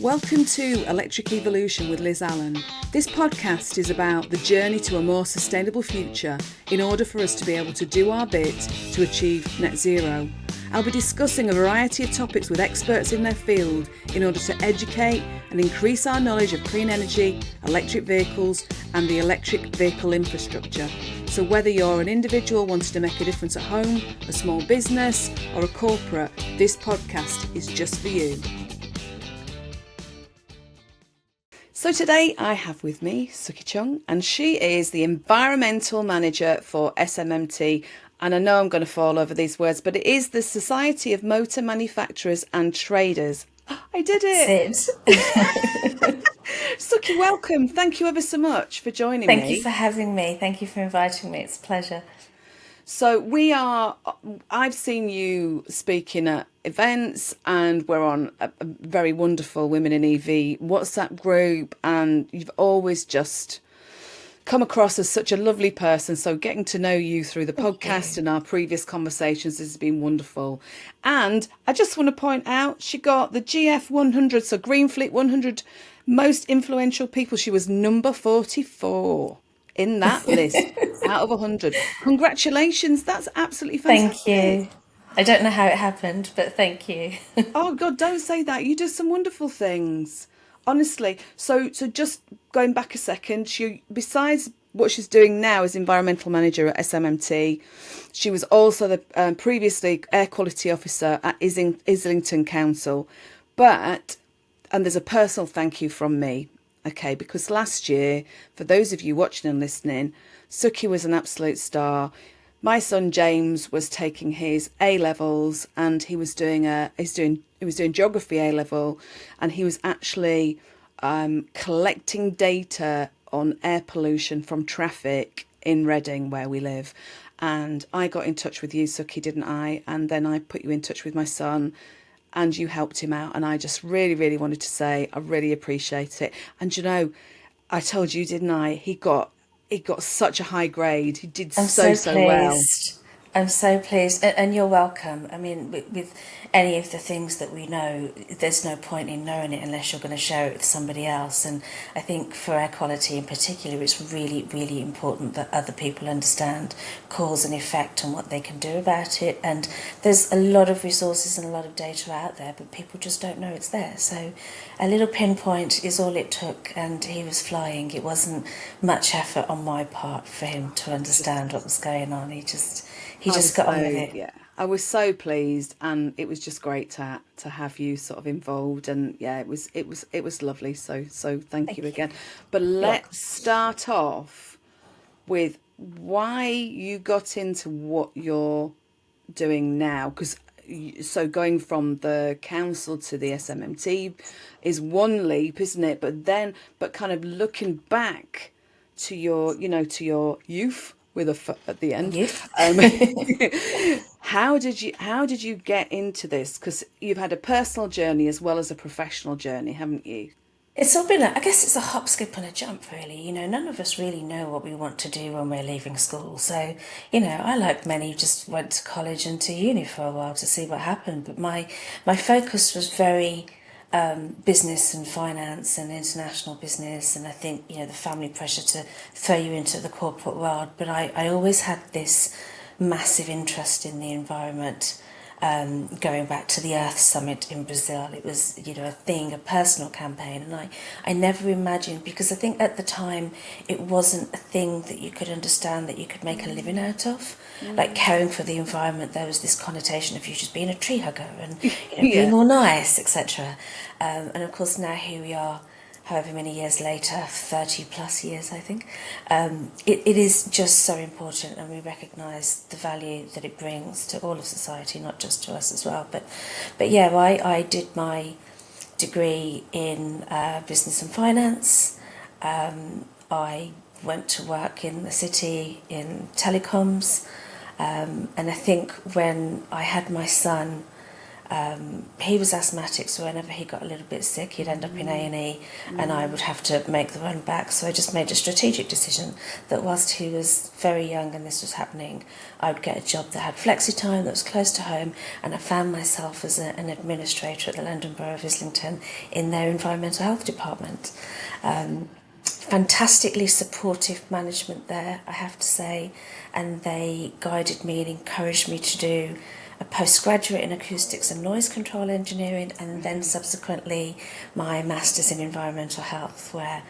Welcome to Electric Evolution with Liz Allan. This podcast is about the journey to a more sustainable future in order for us to be able to do our bit to achieve net zero. I'll be discussing a variety of topics with experts in their field in order to educate and increase our knowledge of clean energy, electric vehicles and the electric vehicle infrastructure. So whether you're an individual wanting to make a difference at home, a small business or a corporate, this podcast is just for you. So today I have with me Sukky Choongh, and she is the Environmental Manager for SMMT. And I know I'm going to fall over these words, but it is the Society of Motor Manufacturers and Traders. I did it! Sukky, welcome. Thank you ever so much for joining me. Thank you for having me. Thank you for inviting me. It's a pleasure. So I've seen you speaking at events, and we're on a very wonderful Women in EV WhatsApp group, and you've always just come across as such a lovely person. So getting to know you through the podcast and our previous conversations has been wonderful. And I just want to point out, she got the GF 100, so Green Fleet 100 most influential people. She was number 44 in that list out of 100. Congratulations. That's absolutely fantastic. Thank you. I don't know how it happened, but thank you. Oh God, don't say that. You do some wonderful things. Honestly. So just going back a second, she, besides what she's doing now as environmental manager at SMMT, she was also the previously air quality officer at Islington Council. And there's a personal thank you from me. Okay, because last year, for those of you watching and listening, Sukky was an absolute star. My son James was taking his A levels, and he was doing geography A level, and he was actually collecting data on air pollution from traffic in Reading, where we live. And I got in touch with you, Sukky, didn't I? And then I put you in touch with my son, and you helped him out. And I just really, really wanted to say I really appreciate it. And you know, I told you, didn't I? He got such a high grade. He did so well. I'm so pleased, and you're welcome. I mean, with any of the things that we know, there's no point in knowing it unless you're going to share it with somebody else. And I think for air quality in particular, it's really, really important that other people understand cause and effect and what they can do about it. And there's a lot of resources and a lot of data out there, but people just don't know it's there. So a little pinpoint is all it took, and he was flying. It wasn't much effort on my part for him to understand what was going on. He just got on with it. Yeah, I was so pleased, and it was just great to have you sort of involved, and yeah, it was lovely. So thank you again. But let's start off with why you got into what you're doing now, because so going from the council to the SMMT is one leap, isn't it? But kind of looking back to your youth with a foot at the end. Yes. How did you get into this? Because you've had a personal journey as well as a professional journey, haven't you? It's all been, I guess it's a hop, skip and a jump, really. You know, none of us really know what we want to do when we're leaving school. So, you know, I, like many, just went to college and to uni for a while to see what happened. But my focus was very business and finance and international business, and I think, you know, the family pressure to throw you into the corporate world. But I always had this massive interest in the environment. Going back to the Earth Summit in Brazil, it was, you know, a personal campaign, and I never imagined, because I think at the time it wasn't a thing that you could understand that you could make a living out of. Like caring for the environment, there was this connotation of you just being a tree hugger and being all nice, etc. And of course now here we are, however many years later, 30 plus years I think, it is just so important, and we recognise the value that it brings to all of society, not just to us as well. But yeah, I did my degree in business and finance. I went to work in the city in telecoms, and I think when I had my son, He was asthmatic, so whenever he got a little bit sick, he'd end up in A&E, and I would have to make the run back. So I just made a strategic decision that whilst he was very young and this was happening, I would get a job that had flexi time, that was close to home, and I found myself as an administrator at the London Borough of Islington in their environmental health department. Fantastically supportive management there, I have to say, and they guided me and encouraged me to do a postgraduate in acoustics and noise control engineering, and then subsequently my master's in environmental health, where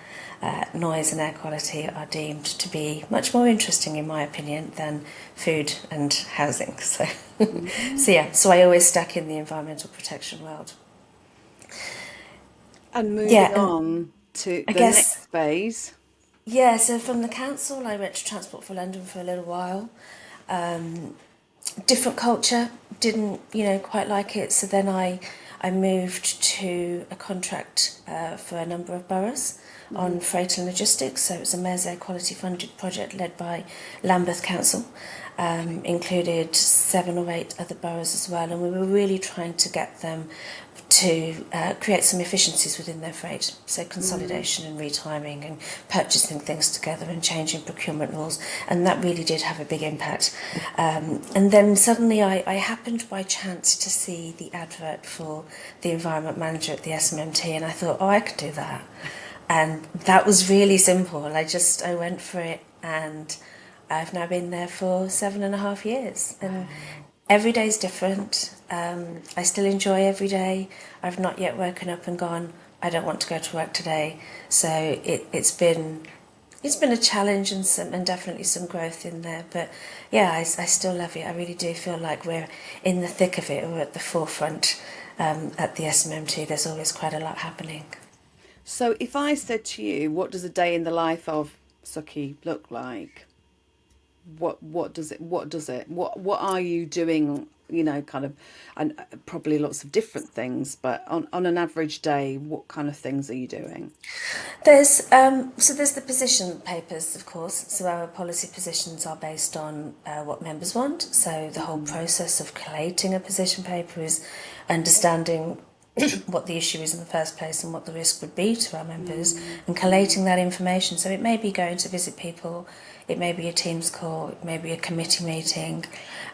noise and air quality are deemed to be much more interesting, in my opinion, than food and housing. So, so I always stuck in the environmental protection world. And moving Yeah, and on to I the guess, next phase. yeah, so from the council, I went to Transport for London for a little while. Different culture, didn't quite like it. So then I moved to a contract for a number of boroughs on freight and logistics. So it was a Mayor's Air Quality funded project led by Lambeth Council, included 7 or 8 other boroughs as well, and we were really trying to get them to create some efficiencies within their freight, so consolidation and retiming and purchasing things together and changing procurement rules, and that really did have a big impact. And then suddenly I happened by chance to see the advert for the environment manager at the SMMT, and I thought, oh, I could do that. And that was really simple. I went for it, and I've now been there for 7.5 years, and every day is different. I still enjoy every day. I've not yet woken up and gone, I don't want to go to work today. So it's been a challenge and definitely some growth in there. But yeah, I still love it. I really do feel like we're in the thick of it. We're at the forefront at the SMMT. There's always quite a lot happening. So if I said to you, what does a day in the life of Sukky look like? What are you doing, kind of, and probably lots of different things, but on an average day, what kind of things are you doing? There's the position papers, of course. So our policy positions are based on what members want. So the whole process of collating a position paper is understanding what the issue is in the first place and what the risk would be to our members, and collating that information. So it may be going to visit people, it may be a Teams call, it may be a committee meeting,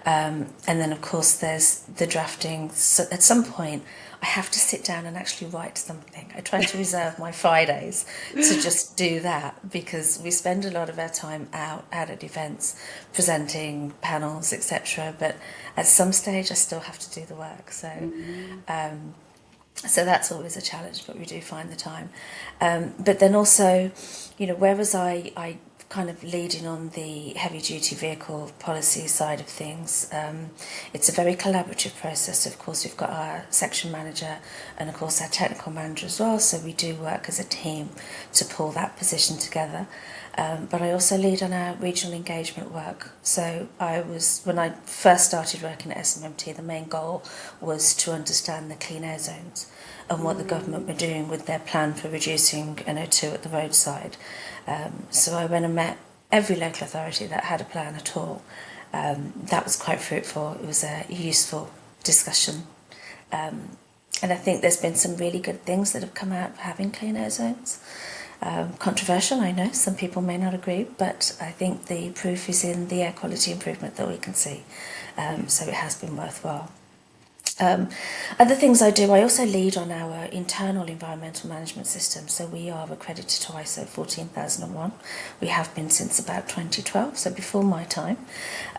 and then of course there's the drafting. So at some point I have to sit down and actually write something. I try to reserve my Fridays to just do that, because we spend a lot of our time out at events, presenting panels, etc. But at some stage I still have to do the work. So that's always a challenge, but we do find the time. But then also, whereas I kind of leading on the heavy duty vehicle policy side of things, it's a very collaborative process. Of course, we've got our section manager and of course our technical manager as well. So we do work as a team to pull that position together. But I also lead on our regional engagement work. So when I first started working at SMMT, the main goal was to understand the clean air zones and what the government were doing with their plan for reducing NO2 at the roadside. So I went and met every local authority that had a plan at all. That was quite fruitful. It was a useful discussion. And I think there's been some really good things that have come out of having clean air zones. Controversial, I know, some people may not agree, but I think the proof is in the air quality improvement that we can see. So it has been worthwhile. Other things I do, I also lead on our internal environmental management system. So we are accredited to ISO 14001. We have been since about 2012, so before my time.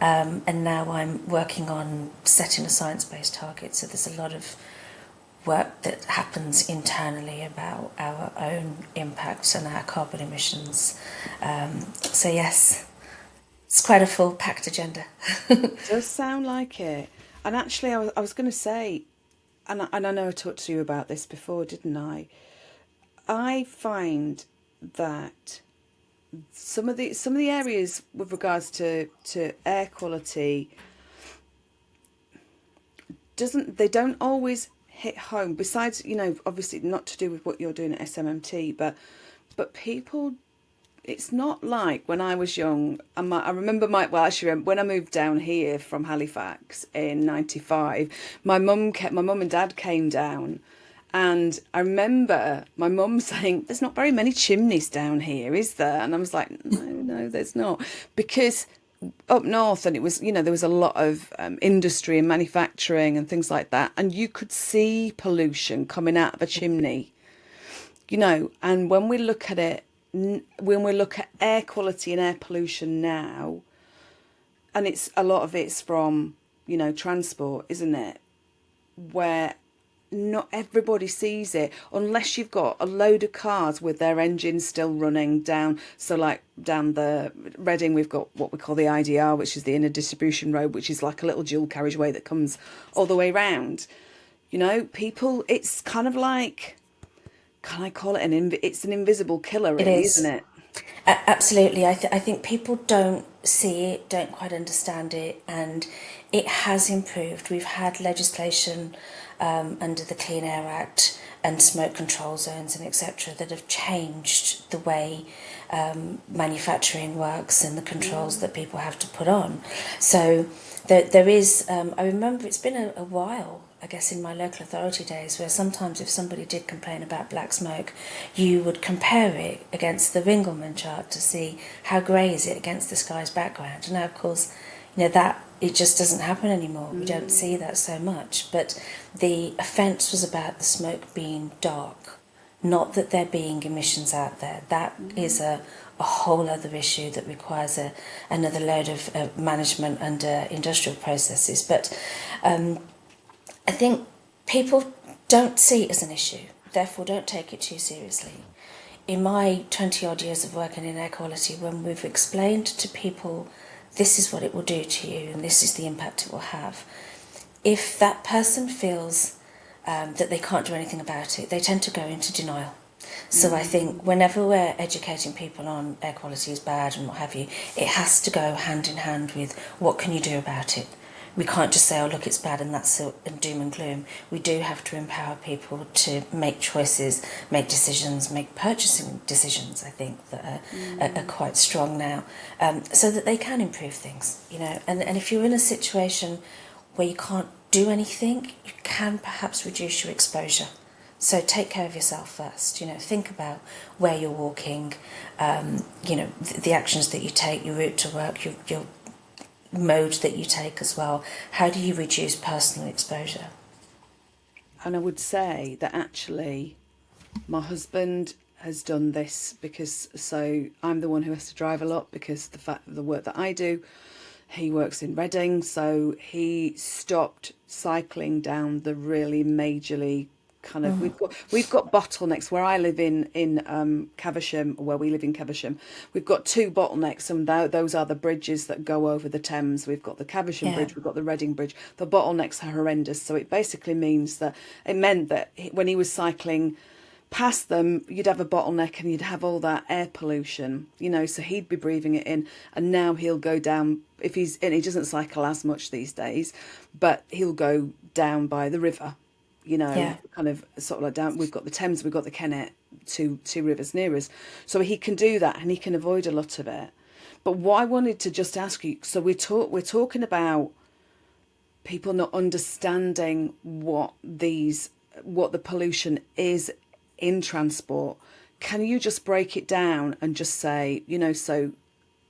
And now I'm working on setting a science-based target. So there's a lot of work that happens internally about our own impacts and our carbon emissions. So yes, it's quite a full packed agenda. Does sound like it. And actually, I was going to say, and I know I talked to you about this before, didn't I? I find that some of the areas with regards to air quality they don't always hit home. Besides, obviously not to do with what you're doing at SMMT, but people it's not like when I was young. I remember when I moved down here from Halifax in '95, my mum and dad came down, and I remember my mum saying, "There's not very many chimneys down here, is there?" And I was like, "No, no, there's not," because up north, and it was, there was a lot of industry and manufacturing and things like that, and you could see pollution coming out of a chimney, and when we look at it, when we look at air quality and air pollution now, and a lot of it's from, transport, isn't it? Where not everybody sees it unless you've got a load of cars with their engines still running down. So like down the Reading, we've got what we call the IDR, which is the inner distribution road, which is like a little dual carriageway that comes all the way round. People, it's kind of like, can I call it it's an invisible killer, It really, isn't is. it? Absolutely. I think people don't see it, don't quite understand it, and it has improved. We've had legislation under the Clean Air Act and smoke control zones and etc. that have changed the way manufacturing works and the controls that people have to put on. So there is, I remember it's been a while, I guess, in my local authority days, where sometimes if somebody did complain about black smoke, you would compare it against the Ringleman chart to see how grey is it against the sky's background. And now, of course, that it just doesn't happen anymore. We don't see that so much. But the offence was about the smoke being dark, not that there being emissions out there. That is a whole other issue that requires another load of management under industrial processes. But I think people don't see it as an issue, therefore don't take it too seriously. In my 20 odd years of working in air quality, when we've explained to people this is what it will do to you and this is the impact it will have, if that person feels that they can't do anything about it, they tend to go into denial. So I think whenever we're educating people on air quality is bad and what have you, it has to go hand in hand with what can you do about it. We can't just say, oh, look, it's bad and that's doom and gloom. We do have to empower people to make choices, make decisions, make purchasing decisions, I think, that are quite strong now, so that they can improve things, And if you're in a situation where you can't do anything, you can perhaps reduce your exposure. So take care of yourself first, think about where you're walking, the actions that you take, your route to work, your mode that you take as well. How do you reduce personal exposure? And I would say that actually my husband has done this because, so I'm the one who has to drive a lot because the fact of the work that I do. He works in Reading, so he stopped cycling down the really majorly kind of, we've got bottlenecks where I live in Caversham, where we live in Caversham. We've got two bottlenecks, and those are the bridges that go over the Thames. We've got the Caversham Yeah. Bridge, we've got the Reading Bridge. The bottlenecks are horrendous. So it basically meant that when he was cycling past them, you'd have a bottleneck and you'd have all that air pollution, so he'd be breathing it in. And now he'll go down, and he doesn't cycle as much these days, but he'll go down by the river, Yeah. kind of sort of like down. We've got the Thames, we've got the Kennet, two rivers near us. So he can do that and he can avoid a lot of it. But what I wanted to just ask you, so we're talking about people not understanding what the pollution is in transport. Can you just break it down and just say, so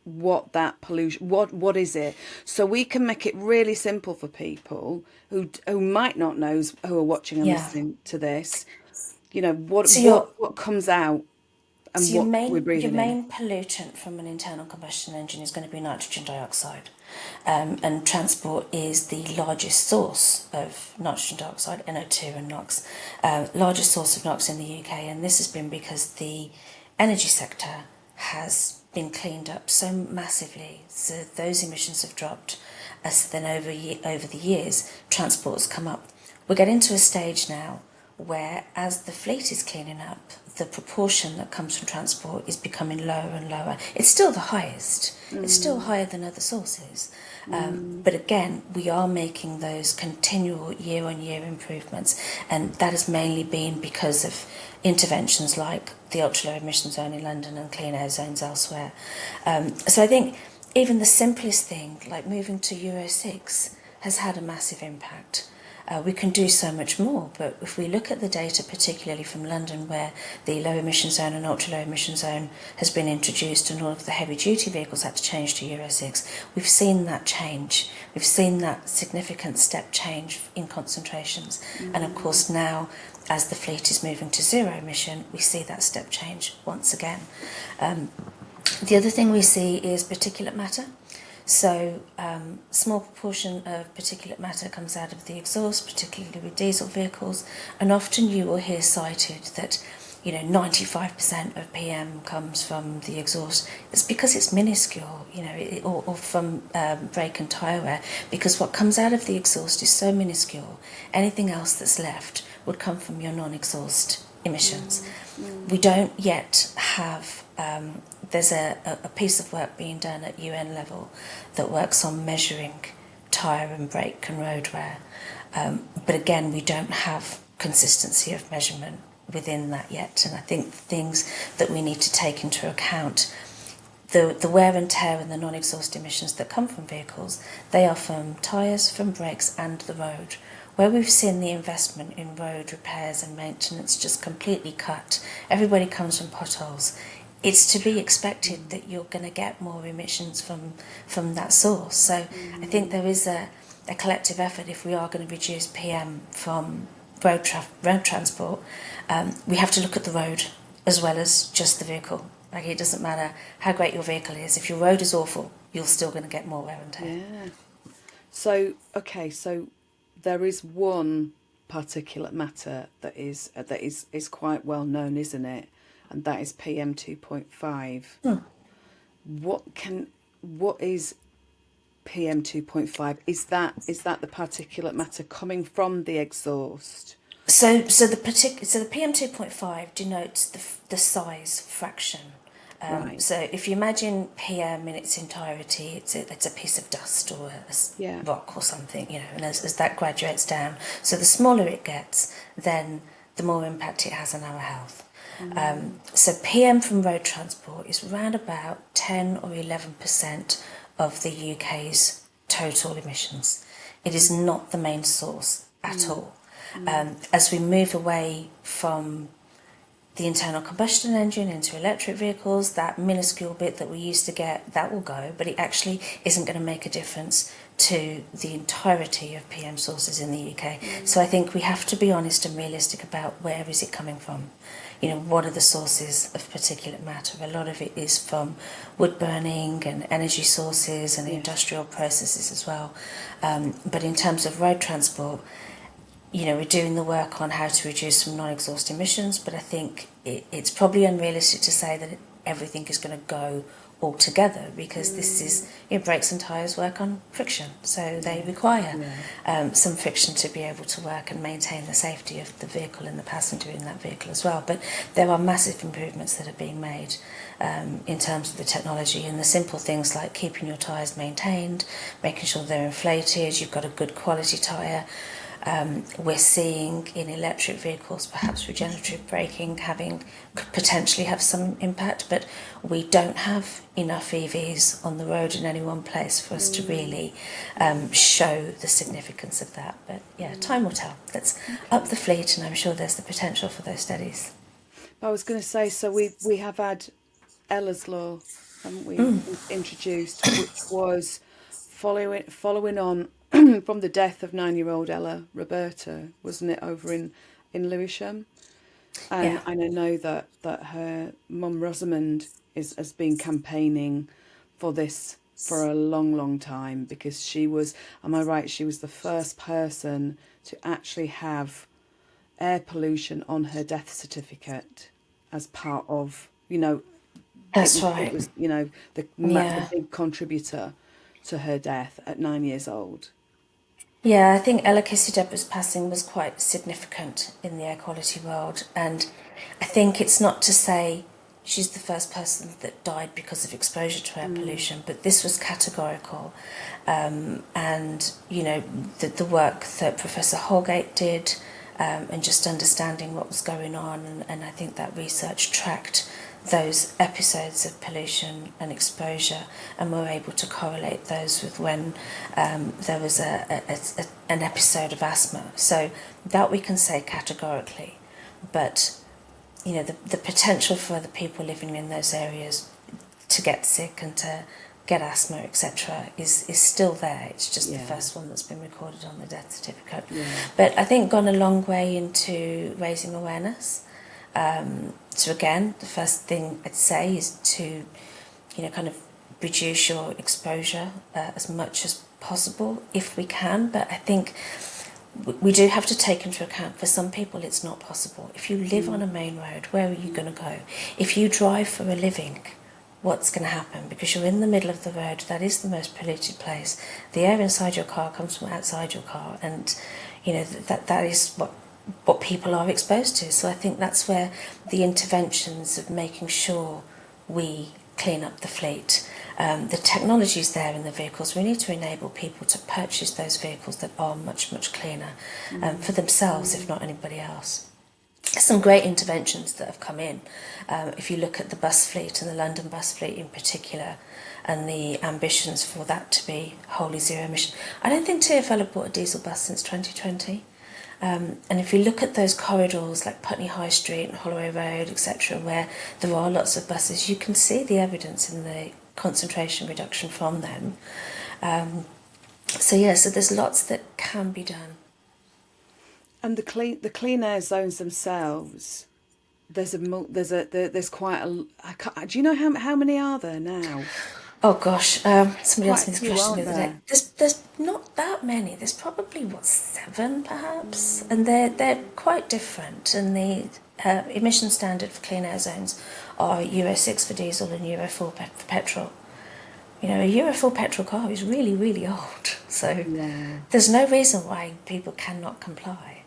what that pollution, what is it, so we can make it really simple for people who might not know, who are watching and Yeah. listening to this, what So your what comes out and so your what we're your breathing in. main pollutant from an internal combustion engine is going to be nitrogen dioxide, and transport is the largest source of nitrogen dioxide, NO2 and NOx, largest source of NOx in the UK, and this has been because the energy sector has been cleaned up so massively, so those emissions have dropped. As then over the years, transport has come up. We're getting to a stage now where as the fleet is cleaning up, the proportion that comes from transport is becoming lower and lower. It's still the highest. It's still higher than other sources. But again, we are making those continual year-on-year improvements, and that has mainly been because of interventions like the ultra-low emission zone in London and clean air zones elsewhere. So I think even the simplest thing, like moving to Euro 6, has had a massive impact. We can do so much more, but if we look at the data, particularly from London, where the low emission zone and ultra low emission zone has been introduced and all of the heavy duty vehicles had to change to Euro 6, we've seen that change. We've seen that significant step change in concentrations. And of course now, as the fleet is moving to zero emission, we see that step change once again. The other thing we see is particulate matter. So small proportion of particulate matter comes out of the exhaust, particularly with diesel vehicles, and often you will hear cited that 95% of PM comes from the exhaust. It's because it's minuscule, or from brake and tyre wear, because what comes out of the exhaust is so minuscule. Anything else that's left would come from your non-exhaust emissions. We don't yet have, there's a piece of work being done at UN level that works on measuring tyre and brake and road wear. But again, we don't have consistency of measurement within that yet. And I think things that we need to take into account, the wear and tear and the non-exhaust emissions that come from vehicles, they are from tyres, from brakes and the road. Where we've seen the investment in road repairs and maintenance just completely cut, everybody comes from potholes. It's to be expected that you're going to get more emissions from that source. So I think there is a collective effort, if we are going to reduce PM from road transport, we have to look at the road as well as just the vehicle. Like, it doesn't matter how great your vehicle is. If your road is awful, you're still going to get more wear and tear. Yeah. So, okay, so there is one particulate matter that is quite well known, isn't it? And that is PM 2.5. What is PM 2.5? Is that the particulate matter coming from the exhaust? So the PM 2.5 denotes the size fraction. Right. So if you imagine PM in its entirety, it's a piece of dust or a rock or something, and as that graduates down, so the smaller it gets, then the more impact it has on our health. So PM from road transport is around about 10 or 11% of the UK's total emissions. It is not the main source at all. As we move away from the internal combustion engine into electric vehicles, that minuscule bit that we used to get, that will go, but it actually isn't going to make a difference to the entirety of PM sources in the UK. So I think we have to be honest and realistic about where is it coming from. What are the sources of particulate matter? A lot of it is from wood burning and energy sources and industrial processes as well. But in terms of road transport, we're doing the work on how to reduce some non-exhaust emissions, but I think it's probably unrealistic to say that everything is going to go all together, because this is, brakes and tyres work on friction, so they require some friction to be able to work and maintain the safety of the vehicle and the passenger in that vehicle as well. But there are massive improvements that are being made in terms of the technology, and the simple things like keeping your tyres maintained, making sure they're inflated, you've got a good quality tyre. We're seeing in electric vehicles perhaps regenerative braking could potentially have some impact, but we don't have enough EVs on the road in any one place for us to really show the significance of that. But time will tell. Let's up the fleet, and I'm sure there's the potential for those studies. I was going to say, so we have had Ella's Law, haven't we, introduced, which was following on from the death of 9-year-old Ella Roberta, wasn't it, over in Lewisham? And I know that her mum Rosamond has been campaigning for this for a long, long time, because she was, am I right, she was the first person to actually have air pollution on her death certificate as part of, That's it right. was, the big contributor to her death at 9 years old. Yeah, I think Ella Deborah's passing was quite significant in the air quality world, and I think it's not to say she's the first person that died because of exposure to air pollution, but this was categorical. And, you know, the work that Professor Holgate did, and just understanding what was going on, and I think that research tracked those episodes of pollution and exposure, and were able to correlate those with when there was an episode of asthma. So that we can say categorically, but you know the potential for other people living in those areas to get sick and to get asthma, etc., is still there. It's just the first one that's been recorded on the death certificate. But I think gone a long way into raising awareness. So again, the first thing I'd say is to, you know, kind of reduce your exposure as much as possible if we can. But I think we do have to take into account for some people it's not possible. If you live on a main road, where are you going to go? If you drive for a living, what's going to happen? Because you're in the middle of the road, that is the most polluted place. The air inside your car comes from outside your car, and you know that is what people are exposed to. So I think that's where the interventions of making sure we clean up the fleet. The technology is there in the vehicles. We need to enable people to purchase those vehicles that are much, much cleaner for themselves, if not anybody else. There's some great interventions that have come in. If you look at the bus fleet and the London bus fleet in particular, and the ambitions for that to be wholly zero emission. I don't think TfL have bought a diesel bus since 2020. And if you look at those corridors like Putney High Street and Holloway Road, etc., where there are lots of buses, you can see the evidence in the concentration reduction from them. So there's lots that can be done. And the clean air zones themselves. There's quite a. Do you know how many are there now? Oh gosh, somebody Quite asked a me this few, question the aren't other day. there? There's not that many. There's probably what, seven perhaps, and they're quite different. And the emission standard for clean air zones are Euro 6 for diesel and Euro 4 for petrol. You know, a Euro 4 petrol car is really, really old. So Yeah. there's no reason why people cannot comply.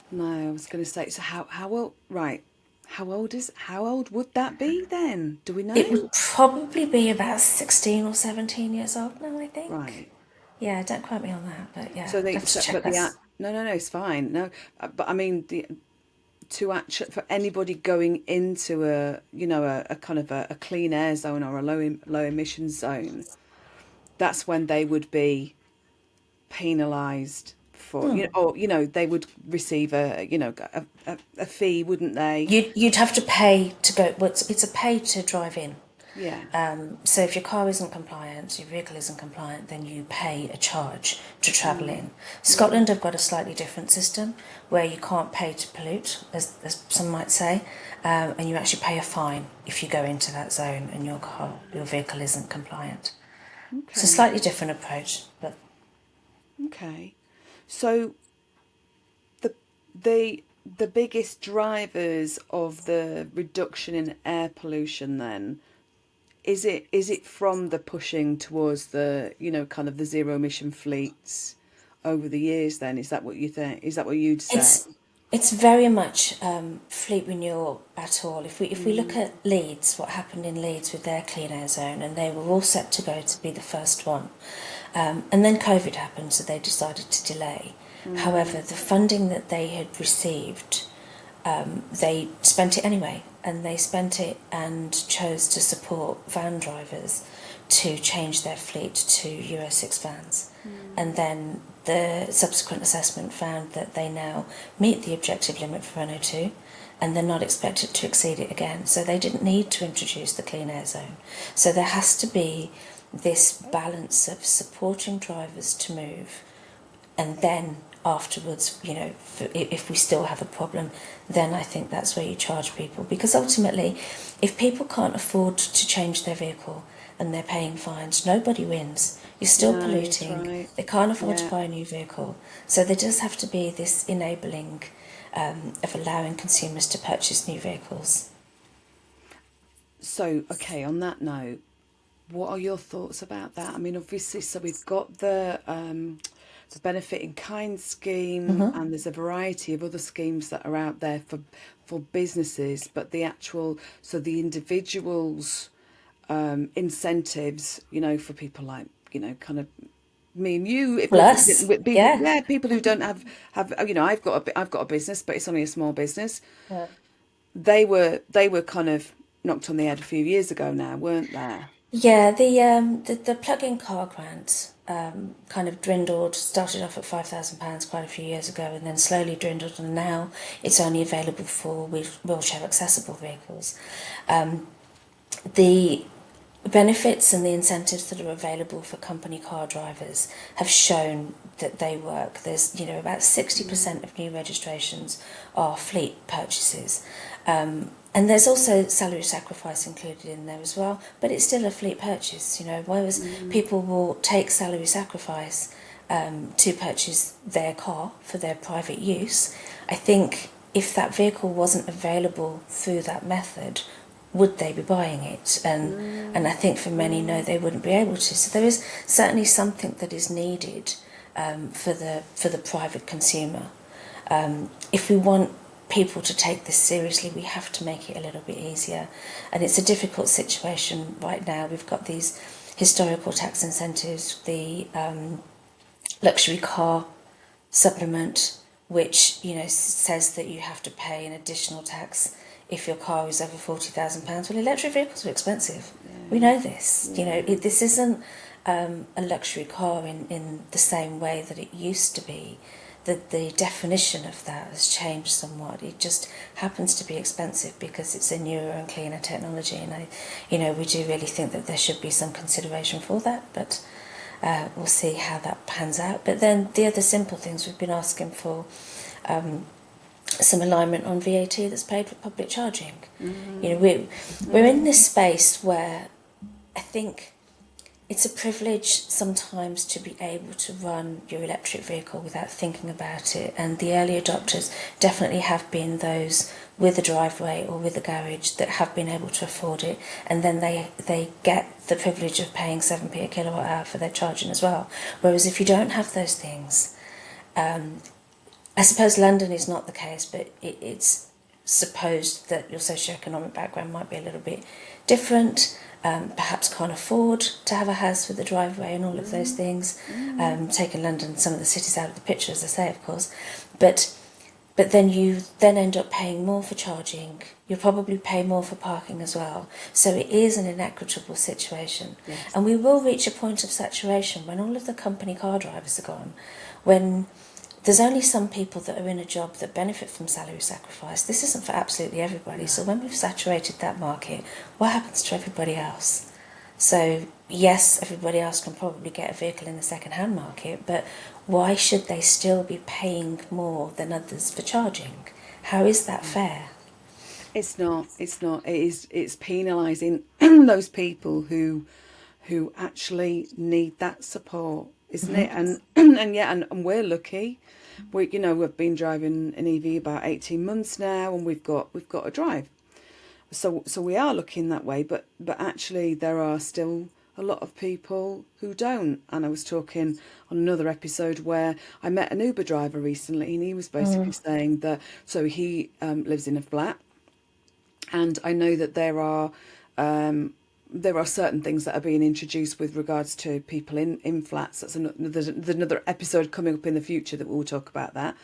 No, I was going to say. So how old? Right. How old would that be then? Do we It know? would probably be about 16 or 17 years old now, I think. Right. Yeah, don't quote me on that, but yeah, So I'd they have to so, check but the this. no, it's fine. No, but I mean the to actually for anybody going into a kind of a clean air zone or a low emission zone, that's when they would be penalised for or they would receive a fee, wouldn't they? You'd have to pay to go. Well, it's a pay to drive in. Yeah. So if your car isn't compliant, your vehicle isn't compliant, then you pay a charge to travel in. Scotland have got a slightly different system where you can't pay to pollute, as some might say, and you actually pay a fine if you go into that zone and your vehicle isn't compliant. It's a Okay. slightly different approach, but Okay. So the the biggest drivers of the reduction in air pollution then is it from the pushing towards the kind of the zero emission fleets over the years then? Is that what you think? Is that what you'd say? It's very much fleet renewal at all. If we look at Leeds, what happened in Leeds with their clean air zone, and they were all set to go to be the first one, and then COVID happened, so they decided to delay. However, the funding that they had received, they spent it anyway, and they spent it and chose to support van drivers to change their fleet to Euro 6 vans. And then the subsequent assessment found that they now meet the objective limit for NO2 and they're not expected to exceed it again. So they didn't need to introduce the clean air zone. So there has to be this balance of supporting drivers to move, and then afterwards, if we still have a problem, then I think that's where you charge people. Because ultimately, if people can't afford to change their vehicle and they're paying fines, nobody wins. You're still No, that's polluting. right. They can't afford to Yeah. buy a new vehicle. So there does have to be this enabling of allowing consumers to purchase new vehicles. So, okay, on that note, what are your thoughts about that? I mean, obviously, so we've got the benefit in kind scheme, and there's a variety of other schemes that are out there for businesses, but the actual, so the individuals incentives, for people like, kind of me and you, if we're Plus, with people, yeah. yeah, people who don't have, I've got a business, but it's only a small business. Yeah. They were kind of knocked on the head a few years ago now, weren't there? Yeah, the plug-in car grant kind of dwindled, started off at £5,000 quite a few years ago, and then slowly dwindled, and now it's only available for wheelchair accessible vehicles. The benefits and the incentives that are available for company car drivers have shown that they work. There's, about 60% of new registrations are fleet purchases. And there's also salary sacrifice included in there as well, but it's still a fleet purchase, whereas people will take salary sacrifice to purchase their car for their private use. I think if that vehicle wasn't available through that method, would they be buying it? And I think for many, no, they wouldn't be able to. So there is certainly something that is needed for the private consumer. If we want people to take this seriously, we have to make it a little bit easier. And it's a difficult situation right now. We've got these historical tax incentives, the luxury car supplement, which says that you have to pay an additional tax if your car is over £40,000. Well, electric vehicles are expensive. We know this. This isn't a luxury car in the same way that it used to be. The definition of that has changed somewhat. It just happens to be expensive because it's a newer and cleaner technology, and we do really think that there should be some consideration for that, but we'll see how that pans out. But then the other simple things, we've been asking for some alignment on VAT that's paid for public charging. We're in this space where I think it's a privilege sometimes to be able to run your electric vehicle without thinking about it, and the early adopters definitely have been those with a driveway or with a garage that have been able to afford it, and then they get the privilege of paying 7p a kilowatt hour for their charging as well. Whereas if you don't have those things, I suppose London is not the case, but it's supposed that your socioeconomic background might be a little bit different, perhaps can't afford to have a house with a driveway and all of those things. Taking London, some of the cities out of the picture, as I say, of course, but then you then end up paying more for charging. You'll probably pay more for parking as well. So it is an inequitable situation. Yes. And we will reach a point of saturation when all of the company car drivers are gone, when there's only some people that are in a job that benefit from salary sacrifice. This isn't for absolutely everybody. So when we've saturated that market, what happens to everybody else? So yes, everybody else can probably get a vehicle in the second-hand market, but why should they still be paying more than others for charging? How is that fair? It's not. It's not. It's penalising those people who actually need that support, isn't it? And and we're lucky. We've been driving an EV about 18 months now, and we've got a drive. So we are looking that way, but actually there are still a lot of people who don't. And I was talking on another episode where I met an Uber driver recently, and he was basically saying that, so he lives in a flat, and I know that there are certain things that are being introduced with regards to people in flats. There's another episode coming up in the future that we'll talk about that.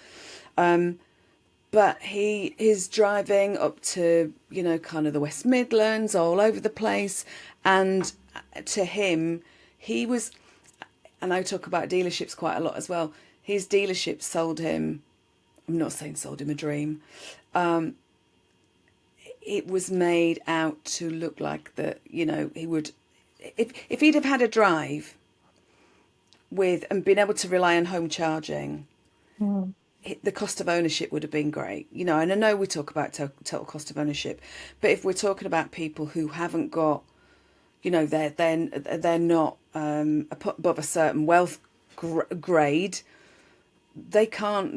But he is driving up to, kind of the West Midlands, all over the place. And to him, he was, and I talk about dealerships quite a lot as well, his dealership sold him, I'm not saying sold him a dream, it was made out to look like that, he would, if he'd have had a drive with and been able to rely on home charging, the cost of ownership would have been great, and I know we talk about total cost of ownership, but if we're talking about people who haven't got, they're not above a certain wealth grade, they can't,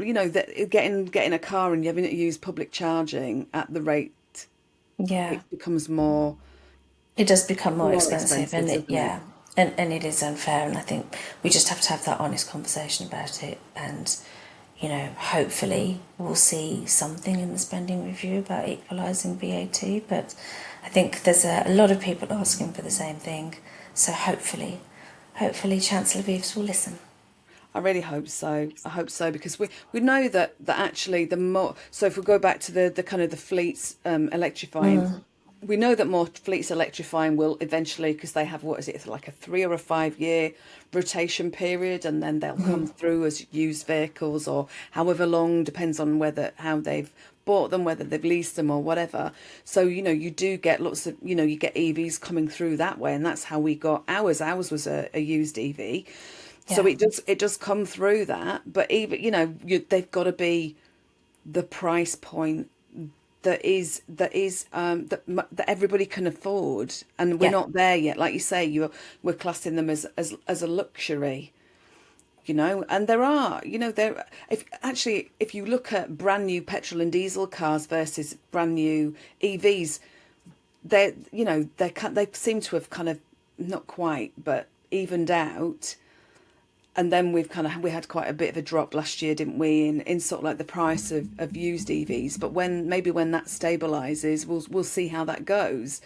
getting a car and having to use public charging at the rate, Yeah, it becomes more it does become more expensive, expensive, and doesn't it? And it is unfair, and I think we just have to have that honest conversation about it. And hopefully we'll see something in the spending review about equalising VAT. But I think there's a lot of people asking for the same thing. So hopefully Chancellor Reeves will listen. I really hope so. I hope so, because we know that actually the more, so if we go back to the kind of the fleets electrifying, we know that more fleets electrifying will eventually, because they have, what is it, like a 3 or 5 year rotation period, and then they'll come through as used vehicles, or however long, depends on whether how they've bought them, whether they've leased them or whatever. So you do get lots of, you get EVs coming through that way, and that's how we got ours. Ours was a used EV. So Yeah. it does come through that, but even they've got to be the price point that everybody can afford, and we're Yeah. not there yet. Like you say, we're classing them as a luxury, and there, if you look at brand new petrol and diesel cars versus brand new EVs, they seem to have kind of, not quite, but evened out. And then we had quite a bit of a drop last year, didn't we, in sort of like the price of used EVs. But when that stabilizes, we'll see how that goes.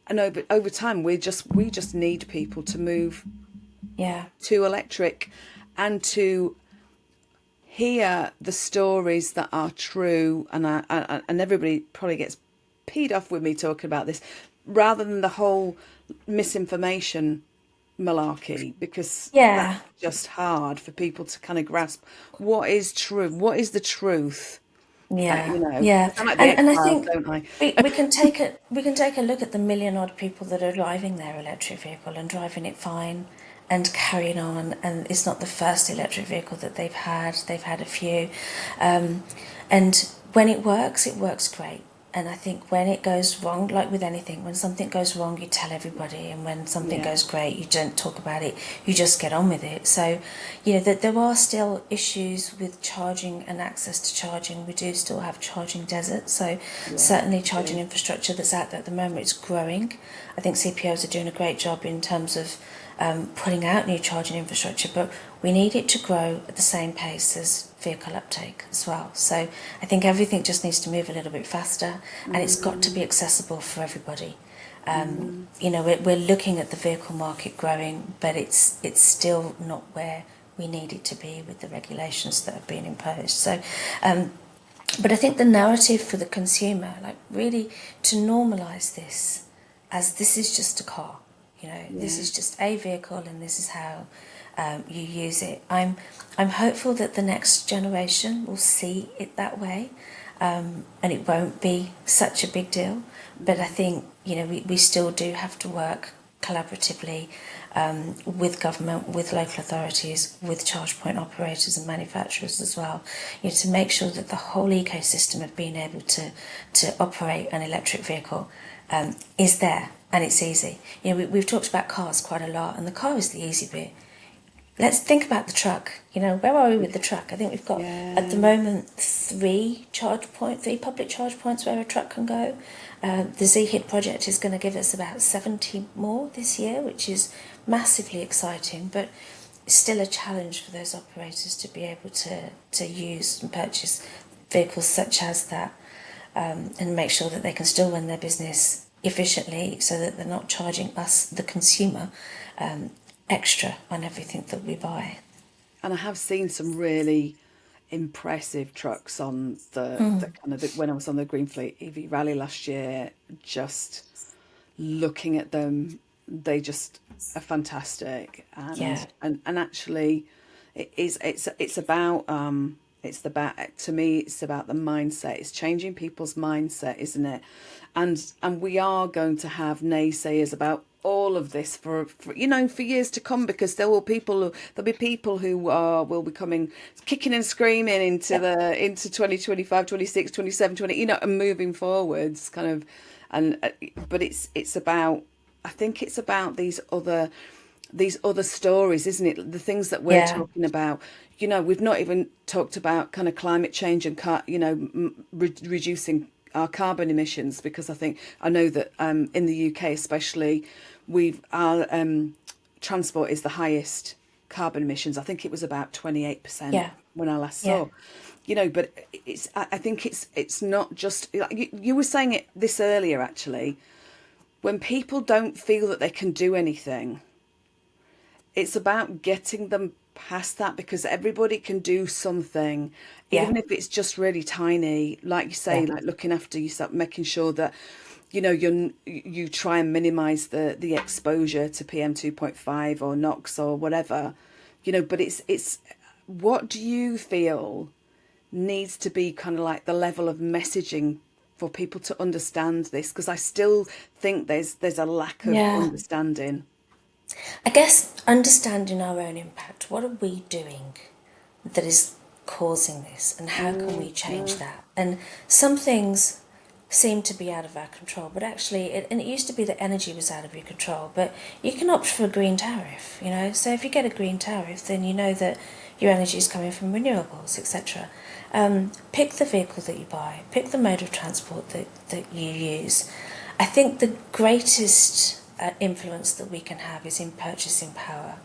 And over time, we just need people to move Yeah. to electric, and to hear the stories that are true. And everybody probably gets peed off with me talking about this, rather than the whole misinformation malarkey, because that's Yeah. just hard for people to kind of grasp what is true, what is the truth. Yeah, I yeah, sound like the and I X-Files, think don't I? we can take a look at the million odd people that are driving their electric vehicle and driving it fine and carrying on. And it's not the first electric vehicle that they've had. They've had a few, um, and when it works great. And I think when it goes wrong, like with anything, when something goes wrong, you tell everybody, and when something Yeah. goes great, you don't talk about it. You just get on with it. So, that there are still issues with charging and access to charging. We do still have charging deserts. So, Yeah, certainly we charging do. infrastructure that's out there at the moment is growing. I think CPOs are doing a great job in terms of putting out new charging infrastructure, but we need it to grow at the same pace as vehicle uptake as well. So I think everything just needs to move a little bit faster, and it's got to be accessible for everybody. We're looking at the vehicle market growing, but it's still not where we need it to be with the regulations that have been imposed. So, but I think the narrative for the consumer, like really to normalise this, as this is just a car, this Yeah. is just a vehicle, and this is how you use it. I'm hopeful that the next generation will see it that way, and it won't be such a big deal. But I think we still do have to work collaboratively with government, with local authorities, with charge point operators and manufacturers as well, to make sure that the whole ecosystem of being able to operate an electric vehicle is there, and it's easy. We've talked about cars quite a lot, and the car is the easy bit. Let's think about the truck. Where are we with the truck? I think we've got at the Yeah. moment three public charge points where a truck can go. The ZHIT project is going to give us about 70 more this year, which is massively exciting, but it's still a challenge for those operators to be able to use and purchase vehicles such as that, and make sure that they can still run their business efficiently, so that they're not charging us, the consumer, extra on everything that we buy. And I have seen some really impressive trucks on the kind of when I was on the Green Fleet EV rally last year. Just looking at them, they just are fantastic. Yeah, And actually, it's about to me, it's about the mindset. It's changing people's mindset, isn't it? And we are going to have naysayers about all of this for years to come, because there'll be people who will be coming kicking and screaming into 2025, 26, 27, 20, and moving forwards kind of. And but it's about, I think it's about these other stories, isn't it? The things that we're yeah, talking about. We've not even talked about kind of climate change and reducing our carbon emissions, because I know that in the UK especially, our transport is the highest carbon emissions. I think it was about 28% Yeah. when I last Yeah. saw. But I think it's not just like you were saying it this earlier actually. When people don't feel that they can do anything, it's about getting them past that, because everybody can do something, Yeah. even if it's just really tiny, like you say, Yeah. like looking after yourself, making sure that you try and minimize the exposure to PM 2.5 or NOx or whatever. But it's what do you feel needs to be kind of like the level of messaging for people to understand this? Because I still think there's a lack of Yeah. understanding. I guess understanding our own impact. What are we doing that is causing this, and how can we change that? And some things seem to be out of our control, but actually, and it used to be that energy was out of your control, but you can opt for a green tariff, So if you get a green tariff, then you know that your energy is coming from renewables, etc. Pick the vehicle that you buy, pick the mode of transport that you use. I think the greatest influence that we can have is in purchasing power.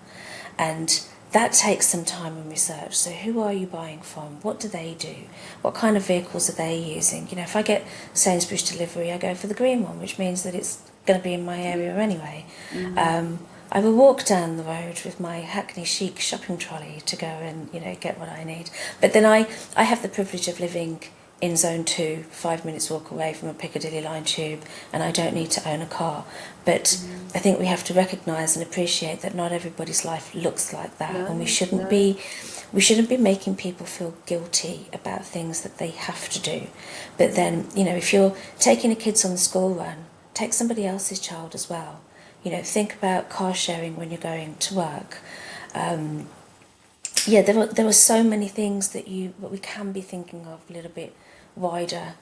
And that takes some time and research. So, who are you buying from? What do they do? What kind of vehicles are they using? If I get Sainsbury's delivery, I go for the green one, which means that it's going to be in my area anyway. I will walk down the road with my Hackney Chic shopping trolley to go and get what I need. But then I have the privilege of living in zone 2, 5 minutes walk away from a Piccadilly line tube, and I don't need to own a car. But I think we have to recognise and appreciate that not everybody's life looks like that, and we shouldn't be making people feel guilty about things that they have to do. But then, if you're taking the kids on the school run, take somebody else's child as well. Think about car sharing when you're going to work. There are so many things that we can be thinking of a little bit wider.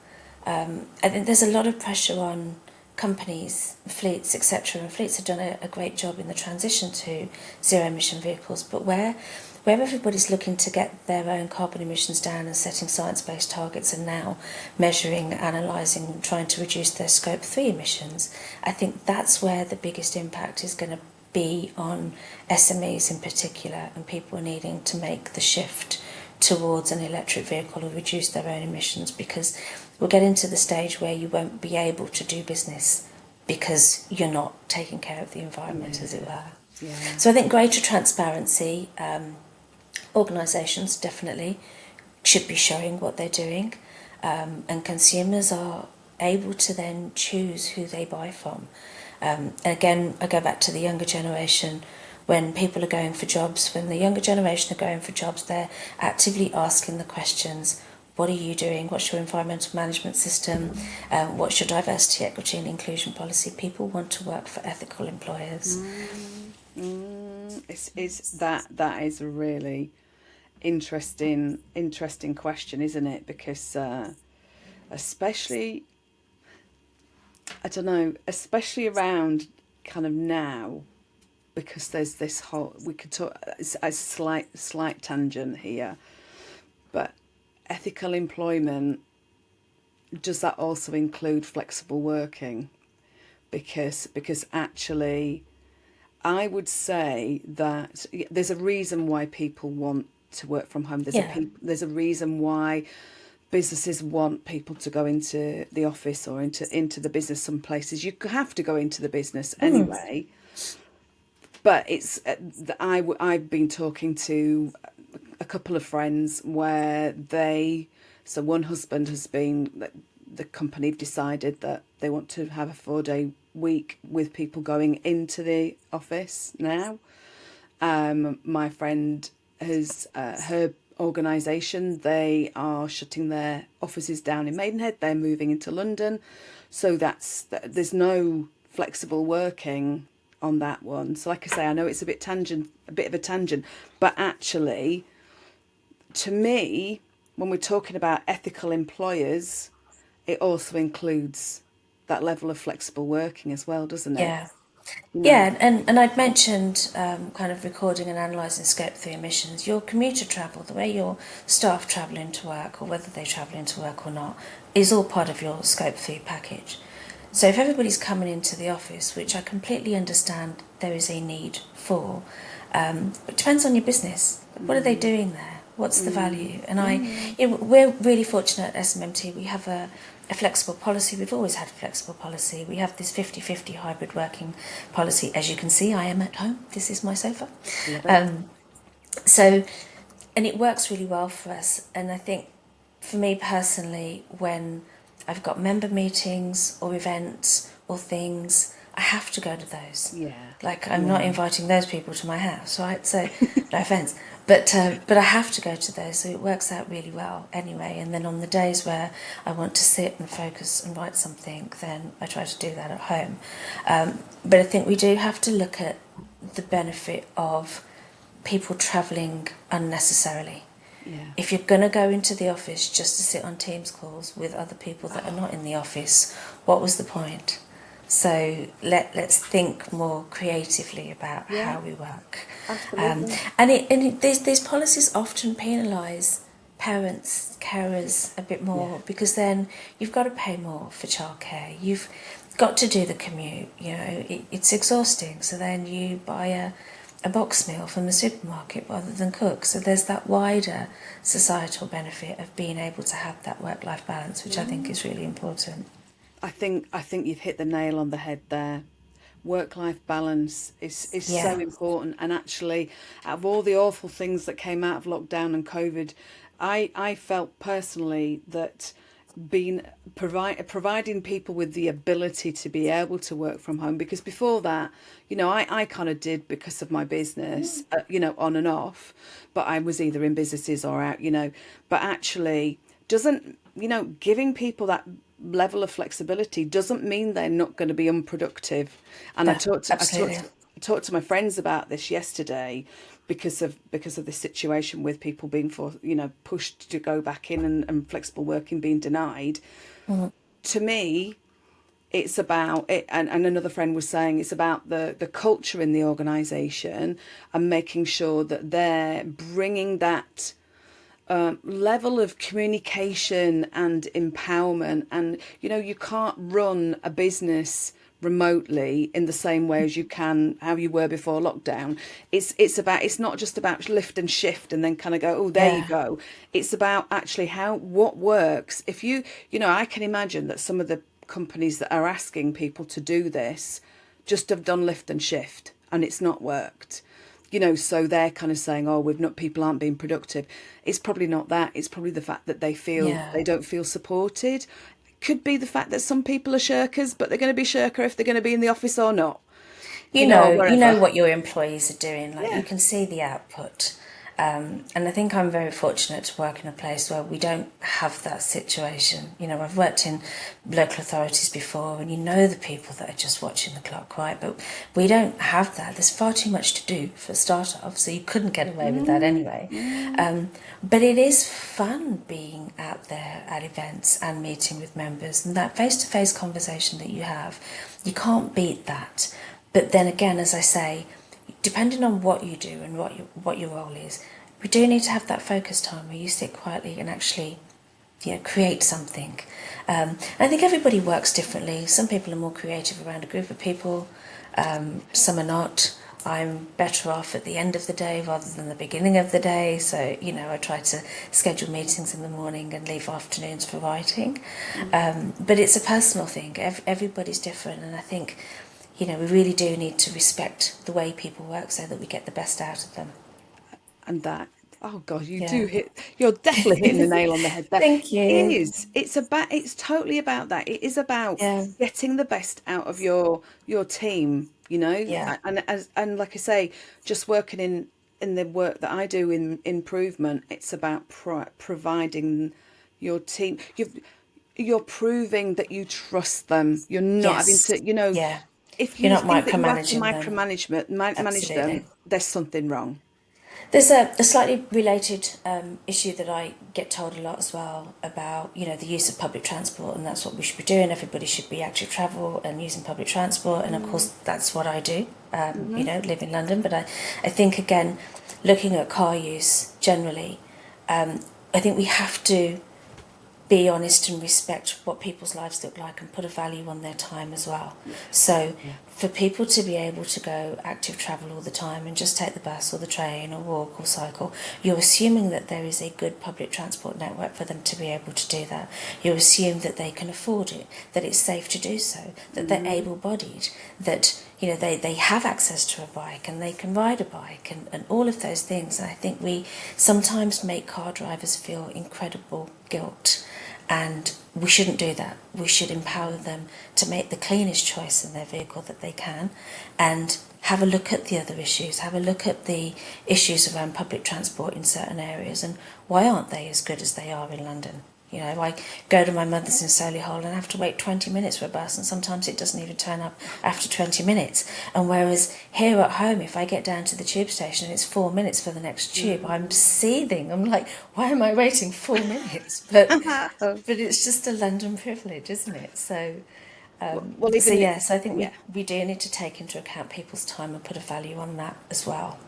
I think there's a lot of pressure on companies, fleets, etc. And fleets have done a great job in the transition to zero emission vehicles. But where everybody's looking to get their own carbon emissions down and setting science-based targets and now measuring, analysing, trying to reduce their scope 3 emissions, I think that's where the biggest impact is going to be on SMEs in particular, and people needing to make the shift towards an electric vehicle or reduce their own emissions, because we're getting to the stage where you won't be able to do business because you're not taking care of the environment, as it were. Yeah. So I think greater transparency, organisations definitely should be showing what they're doing, and consumers are able to then choose who they buy from. And again, I go back to the younger generation. When people are going for jobs, when the younger generation are going for jobs, they're actively asking the questions: what are you doing? What's your environmental management system? What's your diversity, equity and inclusion policy? People want to work for ethical employers. That is a really interesting question, isn't it? Because especially, I don't know, especially around kind of now, because there's this whole, we could talk, it's a slight tangent here, but ethical employment, does that also include flexible working? Because actually, I would say that there's a reason why people want to work from home. Yeah. There's a reason why businesses want people to go into the office or into the business. Some places you have to go into the business anyway. But I've been talking to a couple of friends where so one husband has been, the company have decided that they want to have a 4-day week with people going into the office now. My friend has her organisation, they are shutting their offices down in Maidenhead. They're moving into London, so there's no flexible working on that one. So like I say, I know it's a bit of a tangent, but actually, to me, when we're talking about ethical employers, it also includes that level of flexible working as well, doesn't it? Yeah. You know. Yeah, and I'd mentioned kind of recording and analysing scope 3 emissions. Your commuter travel, the way your staff travel into work or whether they travel into work or not, is all part of your scope 3 package. So if everybody's coming into the office, which I completely understand there is a need for, it depends on your business. What are they doing there? What's the value? And we're really fortunate at SMMT. We have a flexible policy. We've always had a flexible policy. We have this 50-50 hybrid working policy. As you can see, I am at home. This is my sofa. So, and it works really well for us. And I think for me personally, when I've got member meetings or events or things, I have to go to those. Yeah. Like I'm not inviting those people to my house, right? So no offence, but I have to go to those, so it works out really well anyway. And then on the days where I want to sit and focus and write something, then I try to do that at home. But I think we do have to look at the benefit of people travelling unnecessarily. Yeah. If you're going to go into the office just to sit on Teams calls with other people that are not in the office, what was the point? So let's think more creatively about how we work. Absolutely. These policies often penalise parents, carers a bit more because then you've got to pay more for childcare. You've got to do the commute. You know, it's exhausting. So then you buy a box meal from the supermarket rather than cook. So there's that wider societal benefit of being able to have that work-life balance, which I think is really important. I think you've hit the nail on the head there. Work-life balance is so important, and actually, out of all the awful things that came out of lockdown and COVID, I felt personally that providing people with the ability to be able to work from home, because before that, you know, I kind of did because of my business, you know, on and off, but I was either in businesses or out, you know, but actually doesn't, you know, giving people that level of flexibility doesn't mean they're not going to be unproductive. And I talked to my friends about this yesterday because of this situation with people being pushed to go back in, and flexible working being denied. To me, it's about it, and another friend was saying it's about the culture in the organisation and making sure that they're bringing that level of communication and empowerment. And you know, you can't run a business remotely in the same way as you can how you were before lockdown. It's not just about lift and shift and then kind of go, oh, there you go. It's about actually what works. If you know, I can imagine that some of the companies that are asking people to do this just have done lift and shift and it's not worked. You know, so they're kind of saying, oh, people aren't being productive. It's probably not that. It's probably the fact that they don't feel supported. Could be the fact that some people are shirkers, but they're going to be shirker if they're going to be in the office or not. You know what your employees are doing. Like you can see the output. And I think I'm very fortunate to work in a place where we don't have that situation. You know, I've worked in local authorities before, and you know the people that are just watching the clock, right? But we don't have that. There's far too much to do for a startup, so you couldn't get away with that anyway. But it is fun being out there at events and meeting with members, and that face-to-face conversation that you have, you can't beat that. But then again, as I say, depending on what you do and what your role is, we do need to have that focus time where you sit quietly and actually, you know, create something. And I think everybody works differently. Some people are more creative around a group of people, some are not. I'm better off at the end of the day rather than the beginning of the day. So, you know, I try to schedule meetings in the morning and leave afternoons for writing. But it's a personal thing. Everybody's different, and I think, you know, we really do need to respect the way people work so that we get the best out of them. And that, oh God, you're definitely hitting the nail on the head there. Thank you. It's totally about that. It is about getting the best out of your team, you know. And like I say, just working in the work that I do in improvement, it's about providing your team. You're proving that you trust them. You're not having to, you know, if you You're not think that you have to micromanage manage them, there's something wrong. There's a slightly related issue that I get told a lot as well about, you know, the use of public transport, and that's what we should be doing. Everybody should be active travel and using public transport, and of course that's what I do. You know, live in London, but I think again, looking at car use generally, I think we have to be honest and respect what people's lives look like and put a value on their time as well. Yeah. So Yeah. for people to be able to go active travel all the time and just take the bus or the train or walk or cycle, you're assuming that there is a good public transport network for them to be able to do that. You assume that they can afford it, that it's safe to do so, that they're able-bodied, that they have access to a bike and they can ride a bike and all of those things. And I think we sometimes make car drivers feel incredible guilt, and we shouldn't do that. We should empower them to make the cleanest choice in their vehicle that they can, and have a look at the other issues, have a look at the issues around public transport in certain areas and why aren't they as good as they are in London. I go to my mother's in Solihull and I have to wait 20 minutes for a bus, and sometimes it doesn't even turn up after 20 minutes. And whereas here at home, if I get down to the tube station and it's 4 minutes for the next tube, I'm seething. I'm like, why am I waiting 4 minutes? But it's just a London privilege, isn't it? So Well, even I think yeah. we do need to take into account people's time and put a value on that as well.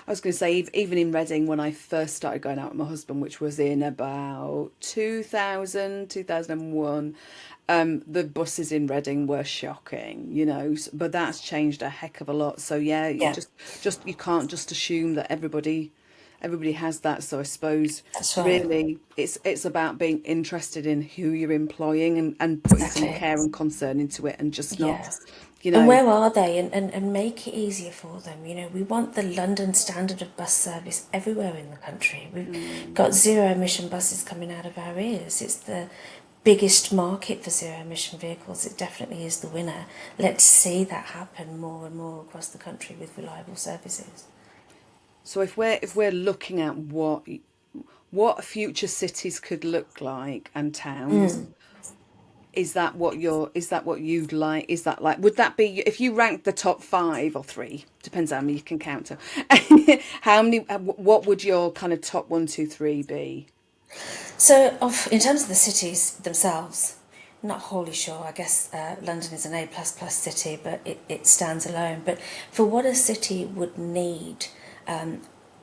I was going to say, even in Reading, when I first started going out with my husband, which was in about 2000, 2001, the buses in Reading were shocking, but that's changed a heck of a lot. So yeah, you Yeah, just you can't just assume that everybody has that. So I suppose that's right. really it's about being interested in who you're employing and putting some Exactly. care and concern into it and just not, Yeah. you And know, where are they? And make it easier for them. We want the London standard of bus service everywhere in the country. We've got zero emission buses coming out of our ears. It's the biggest market for zero emission vehicles. It definitely is the winner. Let's see that happen more and more across the country with reliable services. so if we're looking at what future cities could look like and towns, is that what you'd like, is that like, would that be, if you ranked the top five or three, depends how many you can count to, how many, what would your kind of top one, two, three be? So, in terms of the cities themselves, I'm not wholly sure. I guess London is an A plus plus city, but it stands alone. But for what a city would need,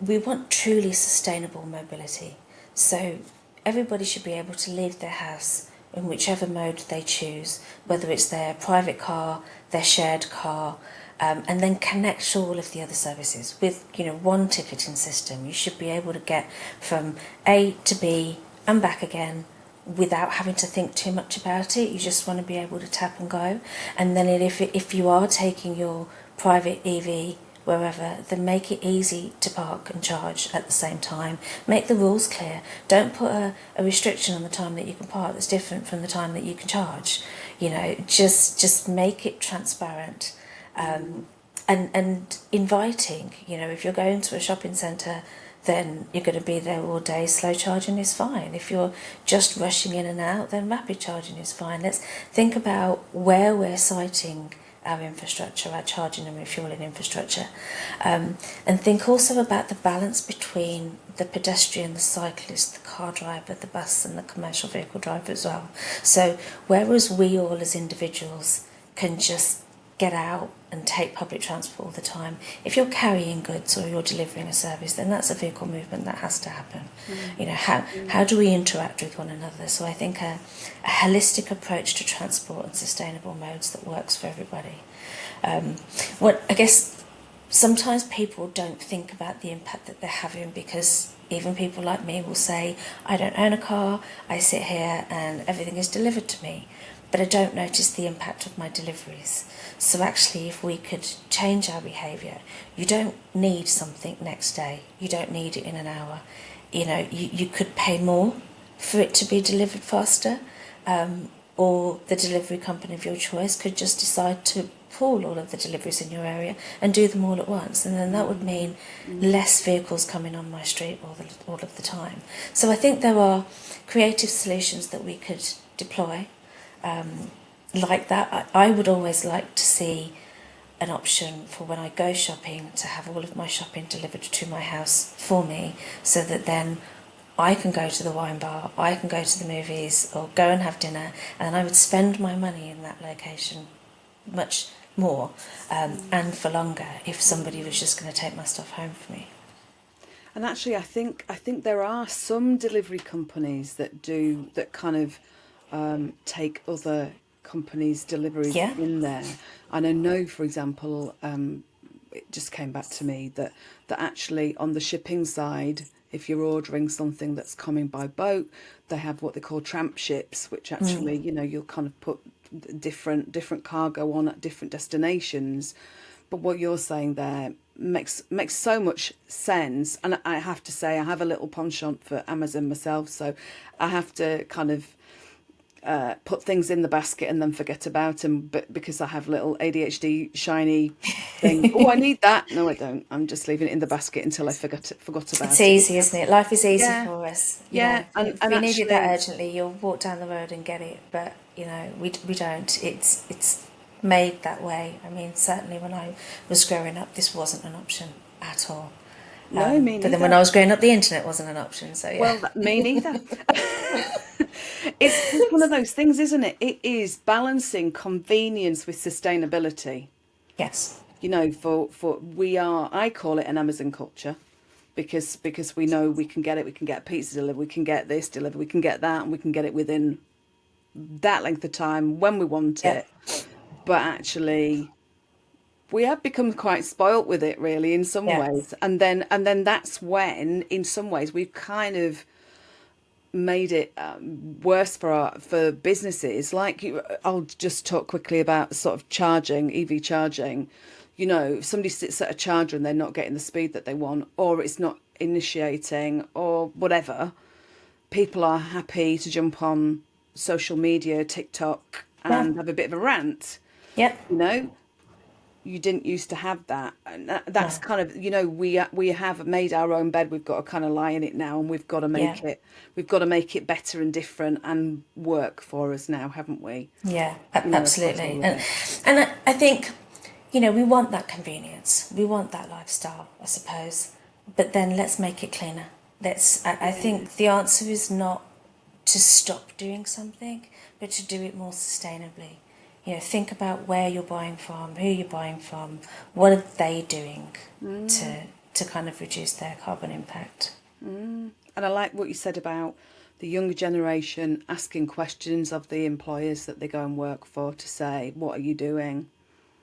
we want truly sustainable mobility. So everybody should be able to leave their house in whichever mode they choose, whether it's their private car, their shared car, and then connect all of the other services with one ticketing system. You should be able to get from A to B and back again without having to think too much about it. You just want to be able to tap and go. And then if you are taking your private EV wherever, then make it easy to park and charge at the same time. Make the rules clear. Don't put a restriction on the time that you can park that's different from the time that you can charge. Just make it transparent. And inviting. If you're going to a shopping centre, then you're going to be there all day. Slow charging is fine. If you're just rushing in and out, then rapid charging is fine. Let's think about where we're siting our infrastructure, our charging and refueling infrastructure, and think also about the balance between the pedestrian, the cyclist, the car driver, the bus and the commercial vehicle driver as well. So whereas we all as individuals can just get out and take public transport all the time, if you're carrying goods or you're delivering a service, then that's a vehicle movement that has to happen. How do we interact with one another? So I think a holistic approach to transport and sustainable modes that works for everybody. I guess sometimes people don't think about the impact that they're having, because even people like me will say, I don't own a car, I sit here and everything is delivered to me, but I don't notice the impact of my deliveries. So actually, if we could change our behaviour, you don't need something next day, you don't need it in an hour. You could pay more for it to be delivered faster, or the delivery company of your choice could just decide to pool all of the deliveries in your area and do them all at once, and then that would mean less vehicles coming on my street all of the time. So I think there are creative solutions that we could deploy like that. I would always like to see an option for when I go shopping to have all of my shopping delivered to my house for me, so that then I can go to the wine bar, I can go to the movies or go and have dinner, and I would spend my money in that location much more and for longer if somebody was just going to take my stuff home for me. And actually, I think there are some delivery companies that kind of take other companies' deliveries Yeah. in there. And I know, for example, it just came back to me that actually on the shipping side, if you're ordering something that's coming by boat, they have what they call tramp ships, which actually, you'll kind of put different cargo on at different destinations. But what you're saying there makes so much sense. And I have to say, I have a little penchant for Amazon myself, so I have to kind of put things in the basket and then forget about them. But because I have little ADHD shiny thing, oh, I need that. No, I don't. I'm just leaving it in the basket until I forgot It's about it. easy, isn't it? Life is easy Yeah, for us. You yeah, know, and if and we needed that actually, urgently, you'll walk down the road and get it. But you know, we don't. It's made that way. I mean, certainly when I was growing up, this wasn't an option at all. no, me But then when I neither. was growing up, the internet wasn't an option. So yeah, Well, me neither. It's one of those things, isn't it? It is balancing convenience with sustainability. yes, For I call it an Amazon culture because we know we can get it, we can get pizza delivered, we can get this delivered, we can get that, and we can get it within that length of time when we want yeah, it. But actually, we have become quite spoilt with it, really, in some yeah, ways. And then that's when, in some ways, we've kind of made it worse for businesses. Like I'll just talk quickly about sort of charging, EV charging. If somebody sits at a charger and they're not getting the speed that they want, or it's not initiating, or whatever, people are happy to jump on social media, TikTok, yeah, and have a bit of a rant. yep, You know, you didn't used to have that, and that's no, kind of, we have made our own bed. We've got to kind of lie in it now, and yeah, we've got to make it better and different and work for us now, haven't we? yeah, Across absolutely. all of And it. I think, we want that convenience, we want that lifestyle, I suppose. But then let's make it cleaner. I Yeah. think the answer is not to stop doing something, but to do it more sustainably. Think about where you're buying from, who you're buying from, what are they doing Mm, to kind of reduce their carbon impact. mm. And I like what you said about the younger generation asking questions of the employers that they go and work for to say, what are you doing?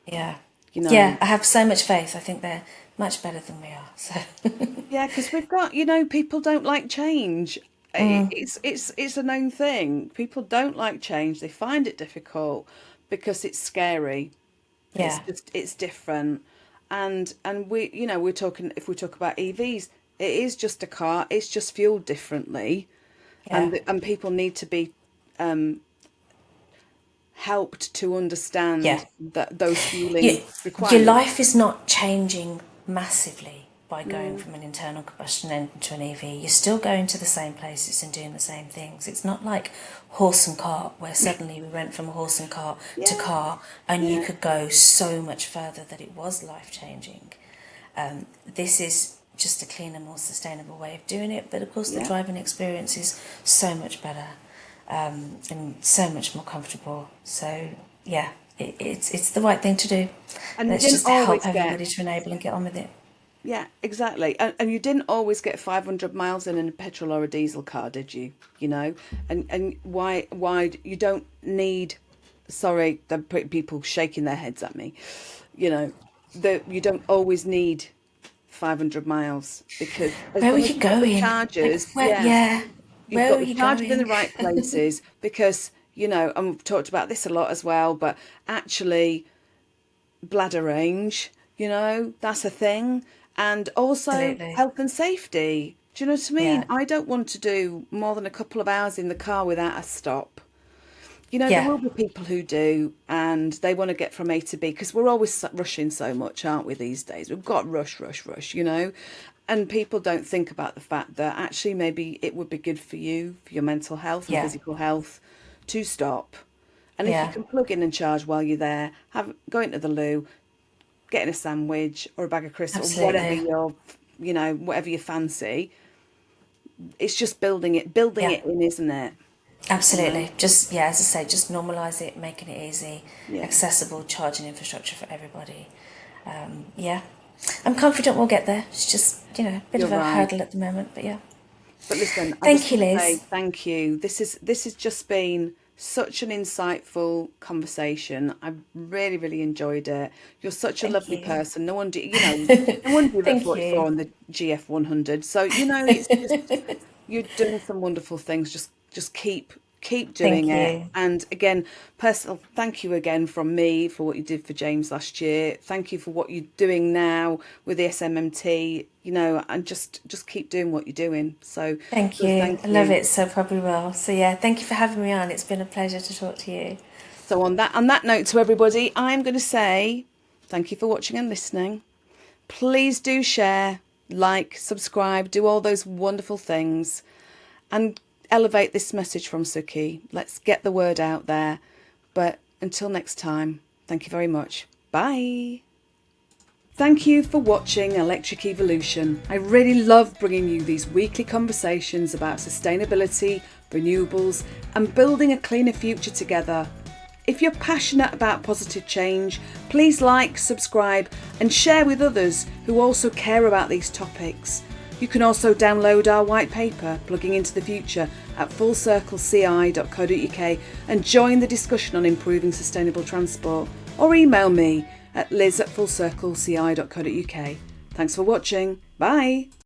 Yeah. You Yeah, know, I have so much faith. I think they're much better than we are. So, Yeah, because we've got, people don't like change. It's a known thing. People don't like change. They find it difficult because it's scary. yeah, It's different. And we're talking, if we talk about EVs, it is just a car. It's just fueled differently, yeah. and people need to be helped to Yeah. understand that those You, fueling your requirements. life is not changing massively by going Mm, from an internal combustion engine to an EV. You're still going to the same places and doing the same things. It's not like horse and cart, where suddenly we went from horse and cart to yeah, car and you yeah, could go so much further that it was life changing. This is just a cleaner, more sustainable way of doing it. But of course, the yeah. driving experience is so much better, and so much more comfortable. So yeah, it's the right thing to do. And you Let's didn't just help always get everybody to enable and get on with it. Yeah, exactly. And you didn't always get 500 miles in a petrol or a diesel car, did you? And you don't need, sorry, the people shaking their heads at me. You know, you don't always need 500 miles, because as Where are long as you you've got the going? Like chargers, where? yeah, Yeah, you've where got are the you chargers in the going? right places, because, and we've talked about this a lot as well, but actually bladder range, that's a thing. And also Absolutely. health and safety. Do you know what I mean? Yeah, I don't want to do more than a couple of hours in the car without a stop. There yeah, will be people who do, and they want to get from A to B, because we're always rushing so much, aren't we, these days? We've got rush, rush, rush. And people don't think about the fact that actually maybe it would be good for you, for your mental health and yeah, physical health, to stop. And if you yeah. can plug in and charge while you're there, go into the loo, getting a sandwich or a bag of crisps or whatever Absolutely. whatever you fancy. It's just building Yeah. it in, isn't it? You know? Absolutely. Just, yeah, as I say, just normalise it, making it easy, Yeah. accessible charging infrastructure for everybody. Yeah. I'm confident we'll get there. It's just, a bit of You're a right. hurdle at the moment, but yeah. But listen, I just Thank you, want to say Liz. thank you. This has just been such an insightful conversation. I really, really enjoyed it. You're such a Thank lovely you. person. No wonder, no wonder you're at Thank 44 you. on the GF 100. So, it's just you're doing some wonderful things. Just keep doing Thank it. you. And again, personal thank you again from me for what you did for James last year. Thank you for what you're doing now with the SMMT. And just keep doing what you're doing. Thank So you. thank I love you. it, so probably will. So yeah, thank you for having me on. It's been a pleasure to talk to you. So on that note to everybody, I'm going to say thank you for watching and listening. Please do share, like, subscribe, do all those wonderful things, and elevate this message from Sukky. Let's get the word out there. But until next time, thank you very much. Bye. Thank you for watching Electric Evolution. I really love bringing you these weekly conversations about sustainability, renewables, and building a cleaner future together. If you're passionate about positive change, please like, subscribe, and share with others who also care about these topics. You can also download our white paper, Plugging into the Future, at fullcircleci.co.uk and join the discussion on improving sustainable transport, or email me at liz@fullcircleci.co.uk. Thanks for watching. Bye.